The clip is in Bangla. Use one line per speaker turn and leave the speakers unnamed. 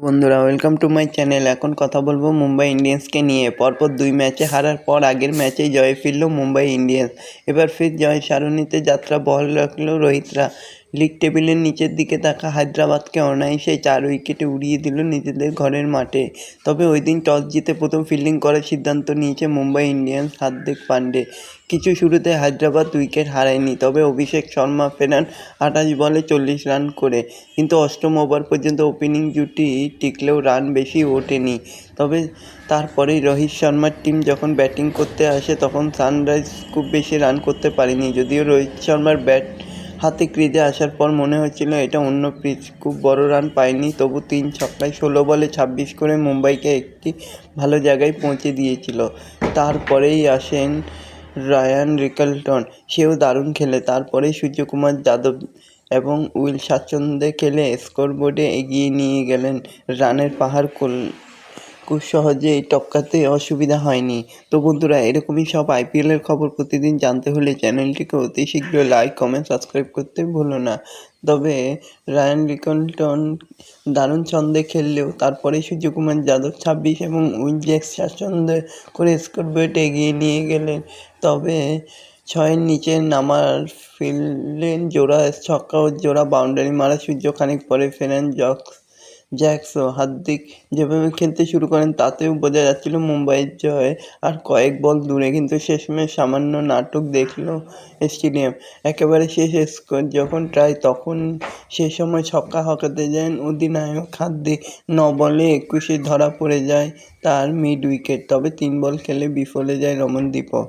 বন্ধুরা ওয়েলকাম টু মাই চ্যানেল। এখন কথা বলবো মুম্বাই ইন্ডিয়ান্সকে নিয়ে। পরপর 2 ম্যাচে হারার পর আগের ম্যাচেই জয়ে ফিরল মুম্বাই ইন্ডিয়ান্স। এবার ফির জয় সারণীতে যাত্রা বহাল রাখল রোহিতরা। লিগ টেবিলের নিচের দিকে থাকা হায়দ্রাবাদকে অনায়াসে 4 উইকেটে উড়িয়ে দিল নিজেদের ঘরের মাঠে। তবে ওই দিন টস জিতে প্রথম ফিল্ডিং করার সিদ্ধান্ত নিয়েছে মুম্বাই ইন্ডিয়ান্স হার্দিক পান্ডে। কিছু শুরুতে হায়দ্রাবাদ উইকেট হারায়নি, তবে অভিষেক শর্মা ফেরান 28 বলে 40 রান করে। কিন্তু অষ্টম ওভার পর্যন্ত ওপেনিং জুটি টিকলেও রান বেশি ওঠেনি। তবে তারপরেই রোহিত শর্মার টিম যখন ব্যাটিং করতে আসে তখন সানরাইজ খুব বেশি রান করতে পারেনি। যদিও রোহিত শর্মার ব্যাট হাতে ক্রিজে আসার পর মনে হচ্ছিল এটা অন্য পিচ, খুব বড় রান পায়নি, তবু 3 ছক্কায় 16 বলে 26 করে মুম্বাইকে একটি ভালো জায়গায় পৌঁছে দিয়েছিল। তারপরেই আসেন রায়ান রিকলটন, সেও দারুণ খেলে। তারপরেই সূর্যকুমার যাদব এবং উইল স্বাচ্ছন্দ্যে খেলে স্কোরবোর্ডে এগিয়ে নিয়ে গেলেন। রানের পাহাড় খুব সহজেই টপকাতে অসুবিধা হয়নি। তো বন্ধুরা, এরকমই সব আইপিএলের খবর প্রতিদিন জানতে হলে চ্যানেলটিকে অতি শীঘ্র লাইক, কমেন্ট, সাবস্ক্রাইব করতে ভুলো না। তবে রায়ান রিকলটন দারুণ ছন্দে খেললেও তারপরেই সূর্যকুমার যাদব 26 এবং উইল জ্যাক্স স্বাচ্ছন্দ্যে করে স্কোরবোর্ডে এগিয়ে নিয়ে গেলেন। তবে 6-এর নিচে নামার ফিরলেন জোড়া ছক্কা ও জোড়া বাউন্ডারি মারা সূর্য। খানিক পরে ফেরেন জ্যাকসও। হার্দিক যেভাবে খেলতে শুরু করেন তাতেও বোঝা যাচ্ছিল মুম্বাইয়ের জয় আর কয়েক বল দূরে, কিন্তু শেষমেশ সামান্য নাটক দেখল স্টেডিয়াম। একেবারে শেষ স্কোর যখন তখন সে সময় ছক্কা হাঁকাতে যান অধিনায়ক হার্দিক। 9 বলে 21 ধরা পড়ে যায় তার মিড উইকেট। তবে 3 বল খেলে বিফলে যায় রমনদীপও।